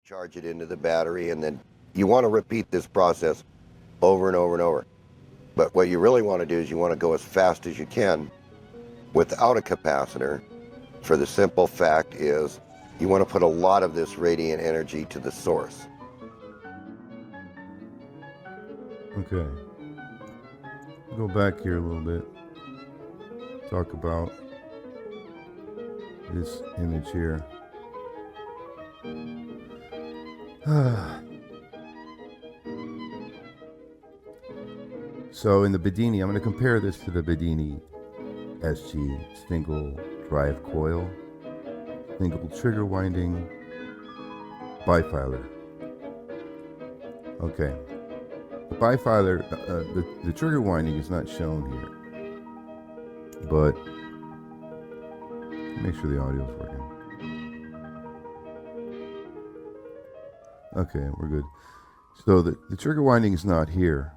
charge it into the battery, and then you want to repeat this process over and over and over. But what you really want to do is you want to go as fast as you can without a capacitor, for the simple fact is you want to put a lot of this radiant energy to the source. Okay. Go back here a little bit. Talk about this image here. So in the Bedini, I'm going to compare this to the Bedini SG single drive coil, single trigger winding, bifilar. Okay. The bifilar, the trigger winding is not shown here, but make sure the audio is working. Okay, we're good. So the trigger winding is not here,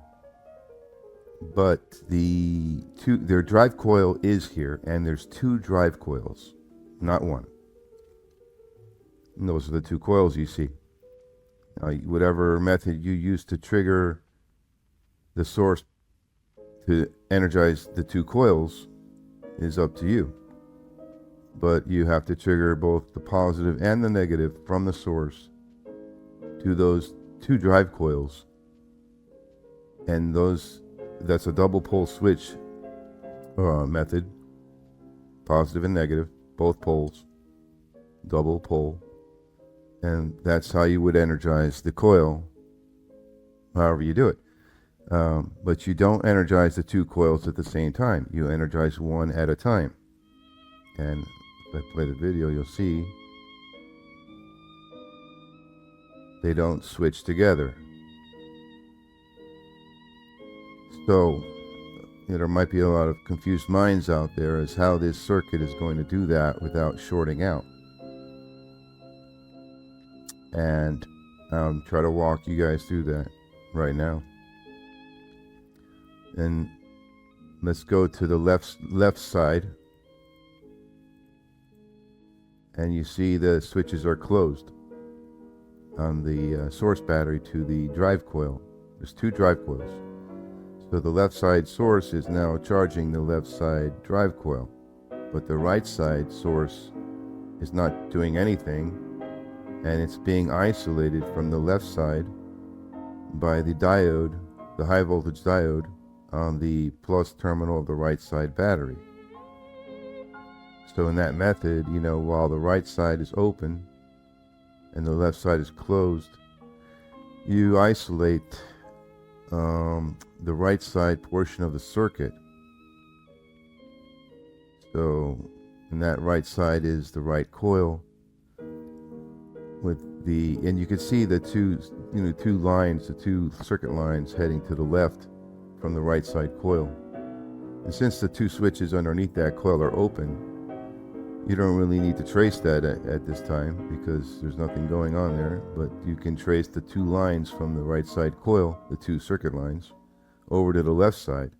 but their drive coil is here, and there's two drive coils, not one. And those are the two coils you see. Whatever method you use to trigger the source to energize the two coils is up to you. But you have to trigger both the positive and the negative from the source to those two drive coils. And that's a double pole switch method, positive and negative, both poles, double pole. And that's how you would energize the coil, however you do it. But you don't energize the two coils at the same time. You energize one at a time. And if I play the video, you'll see they don't switch together. So there might be a lot of confused minds out there as how this circuit is going to do that without shorting out. And try to walk you guys through that right now. And let's go to the left side, and you see the switches are closed on the source battery to the drive coil. There's two drive coils. So the left side source is now charging the left side drive coil, but the right side source is not doing anything, and it's being isolated from the left side by the diode, the high voltage diode, on the plus terminal of the right side battery. So in that method, while the right side is open and the left side is closed, you isolate the right side portion of the circuit. So and that right side is the right coil and you can see the two lines, the two circuit lines heading to the left from the right side coil. And since the two switches underneath that coil are open, you don't really need to trace that at this time because there's nothing going on there, but you can trace the two lines from the right side coil, the two circuit lines, over to the left side.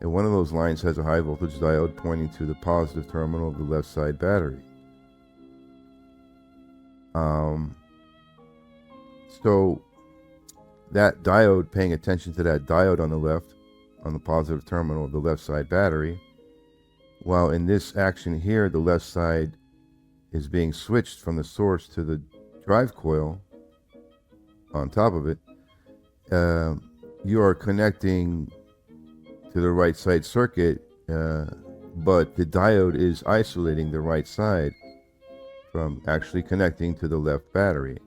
And one of those lines has a high voltage diode pointing to the positive terminal of the left side battery. So that diode, paying attention to that diode on the left, on the positive terminal of the left side battery, while in this action here, the left side is being switched from the source to the drive coil on top of it, you are connecting to the right side circuit, but the diode is isolating the right side from actually connecting to the left battery.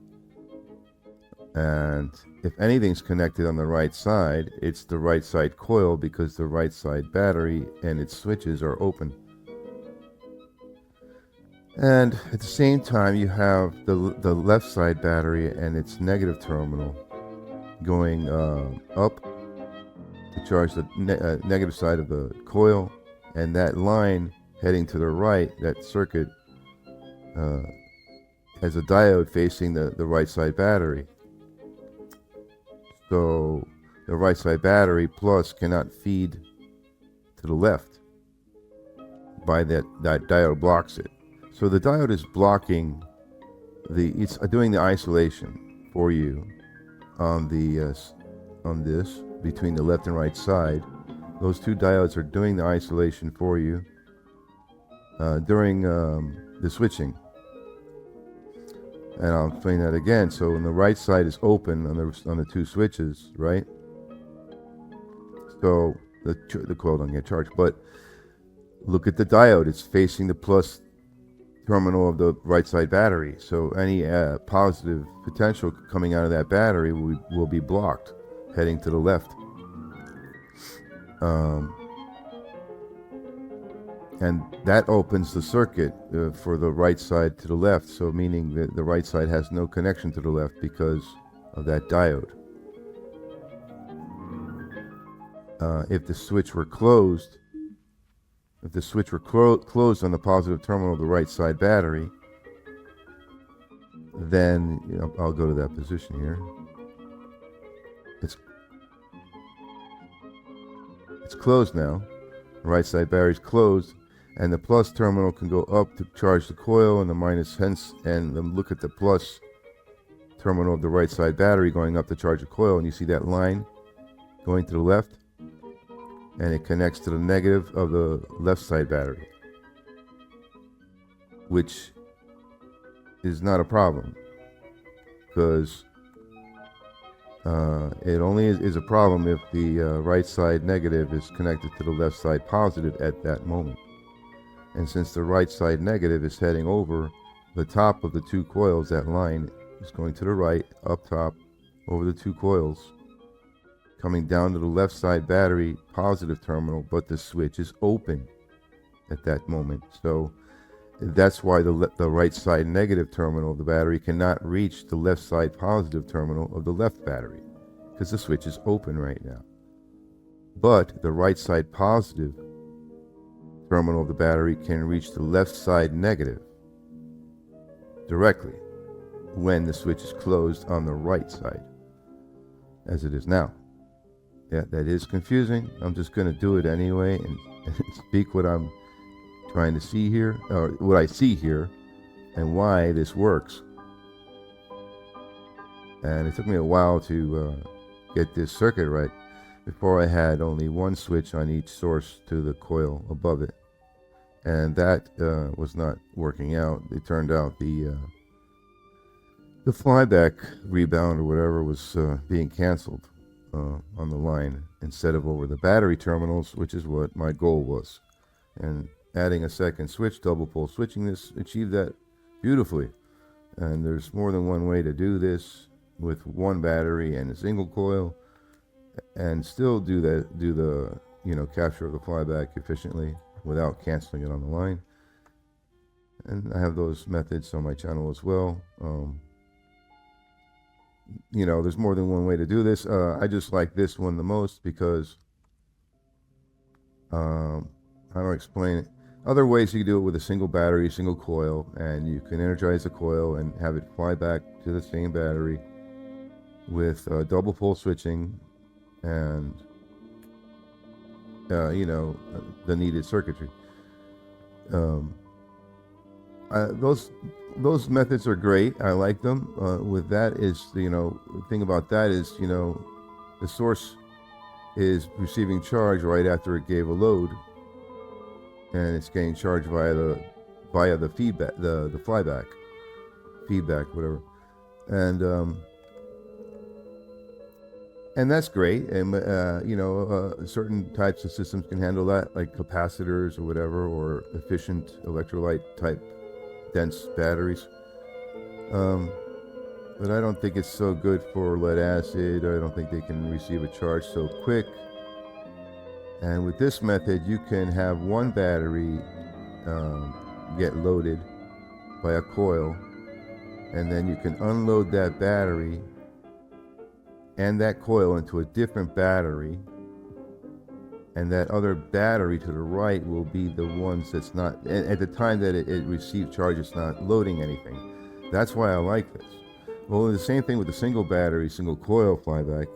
And if anything's connected on the right side, it's the right side coil because the right side battery and its switches are open. And at the same time, you have the left side battery and its negative terminal going up to charge the negative side of the coil, and that line heading to the right, that circuit has a diode facing the right side battery. So the right side battery plus cannot feed to the left by that diode blocks it. So the diode is blocking it's doing the isolation for you on this between the left and right side. Those two diodes are doing the isolation for you during the switching. And I'll explain that again. So when the right side is open on the two switches, right? So the coil don't get charged. But look at the diode. It's facing the plus terminal of the right side battery. So any positive potential coming out of that battery will be blocked, heading to the left. And that opens the circuit for the right side to the left, so meaning that the right side has no connection to the left because of that diode. If the switch were closed, closed on the positive terminal of the right side battery, then I'll go to that position here. It's closed now. The right side battery is closed. And the plus terminal can go up to charge the coil, and the minus hence, and then look at the plus terminal of the right side battery going up to charge the coil, and you see that line going to the left, and it connects to the negative of the left side battery, which is not a problem, because it only is a problem if the right side negative is connected to the left side positive at that moment. And since the right side negative is heading over the top of the two coils, that line is going to the right, up top, over the two coils, coming down to the left side battery positive terminal, but the switch is open at that moment. So that's why the right side negative terminal of the battery cannot reach the left side positive terminal of the left battery, because the switch is open right now. But the right side positive terminal of the battery can reach the left side negative directly when the switch is closed on the right side, as it is now. Yeah, that is confusing. I'm just going to do it anyway and speak what I'm trying to see here, or what I see here, and why this works. And it took me a while to get this circuit right. Before, I had only one switch on each source to the coil above it, and that was not working out. It turned out the flyback rebound or whatever was being canceled on the line instead of over the battery terminals, which is what my goal was. And adding a second switch, double pole switching this, achieved that beautifully. And there's more than one way to do this with one battery and a single coil, and still do the capture of the flyback efficiently without canceling it on the line. And I have those methods on my channel as well. There's more than one way to do this. I just like this one the most because how do I explain it? Other ways you can do it with a single battery, single coil, and you can energize the coil and have it fly back to the same battery with double pole switching and the needed circuitry. Those methods are great. I like them. With that is the thing about that is the source is receiving charge right after it gave a load, and it's getting charged via the feedback, the flyback feedback, whatever, and that's great. And certain types of systems can handle that, like capacitors or whatever, or efficient electrolyte type dense batteries. But I don't think it's so good for lead acid. I don't think they can receive a charge so quick. And with this method, you can have one battery get loaded by a coil, and then you can unload that battery and that coil into a different battery, and that other battery to the right will be the ones that's not, at the time that it receives charge, it's not loading anything. That's why I like this. Well, the same thing with the single battery, single coil flyback,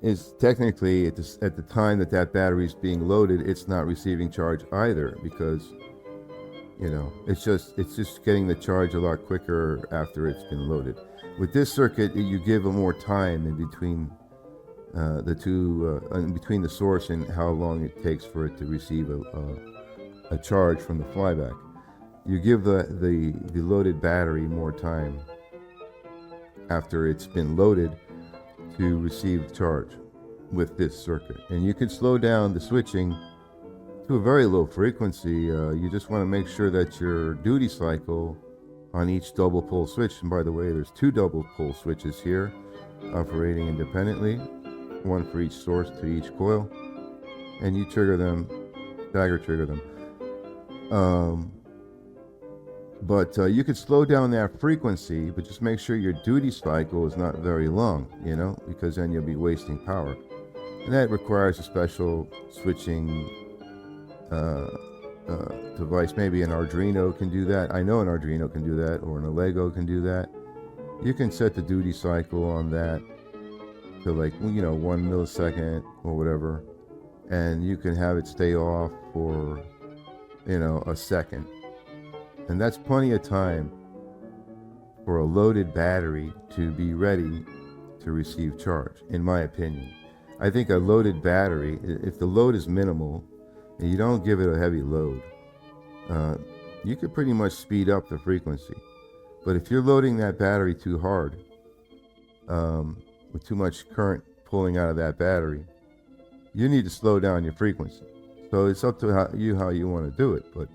is technically at the time that battery is being loaded, it's not receiving charge either, because You know, it's just getting the charge a lot quicker after it's been loaded. With this circuit, you give it more time in between in between the source and how long it takes for it to receive a charge from the flyback. You give the loaded battery more time after it's been loaded to receive charge with this circuit. And you can slow down the switching to a very low frequency. You just want to make sure that your duty cycle on each double pole switch, and by the way, there's 2 double pole switches here operating independently, one for each source to each coil, and you trigger them, stagger trigger them. But you could slow down that frequency, but just make sure your duty cycle is not very long, you know, because then you'll be wasting power. And that requires a special switching device. Maybe an Arduino can do that. I know an Arduino can do that, or an Lego can do that. You can set the duty cycle on that to, like, you know, 1 millisecond or whatever, and you can have it stay off for, you know, a second. And that's plenty of time for a loaded battery to be ready to receive charge, in my opinion. I think a loaded battery, if the load is minimal and you don't give it a heavy load, you could pretty much speed up the frequency. But if you're loading that battery too hard, with too much current pulling out of that battery, you need to slow down your frequency. So it's up to how you want to do it. But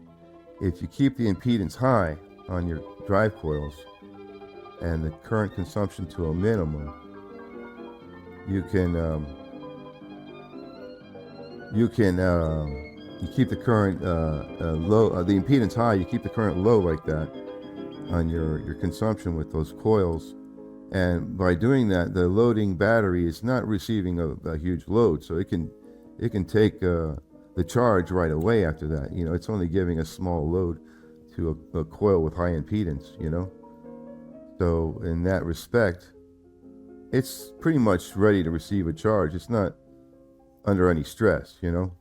if you keep the impedance high on your drive coils and the current consumption to a minimum, you keep the current low, the impedance high, you keep the current low like that on your consumption with those coils. And by doing that, the loading battery is not receiving a huge load, so it can take the charge right away after that. You know, it's only giving a small load to a coil with high impedance, you know. So in that respect, it's pretty much ready to receive a charge. It's not under any stress, you know.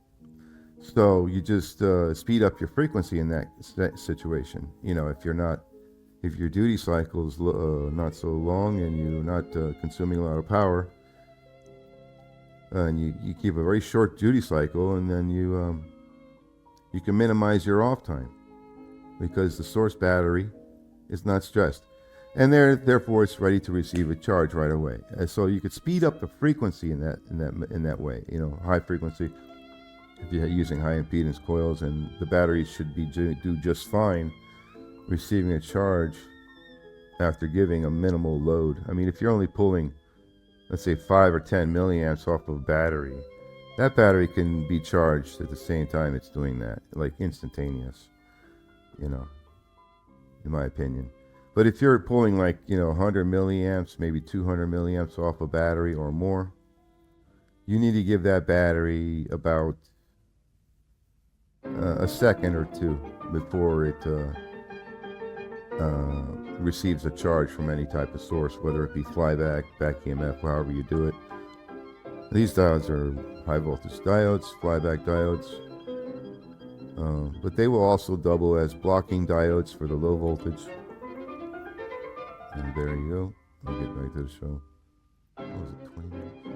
So you just speed up your frequency in that situation. You know, if your duty cycle is not so long and you're not consuming a lot of power, and you keep a very short duty cycle, and then you can minimize your off time because the source battery is not stressed, and therefore it's ready to receive a charge right away. And so you could speed up the frequency in that way. You know, high frequency. If you're using high impedance coils, and the battery should do just fine receiving a charge after giving a minimal load. I mean, if you're only pulling, let's say, 5 or 10 milliamps off of a battery, that battery can be charged at the same time it's doing that, like instantaneous, you know, in my opinion. But if you're pulling, like, you know, 100 milliamps, maybe 200 milliamps off a battery or more, you need to give that battery about a second or two before it receives a charge from any type of source, whether it be flyback, back EMF, however you do it. These diodes are high voltage diodes, flyback diodes, but they will also double as blocking diodes for the low voltage. And there you go. I'll get back to the show. What was it, 20 minutes?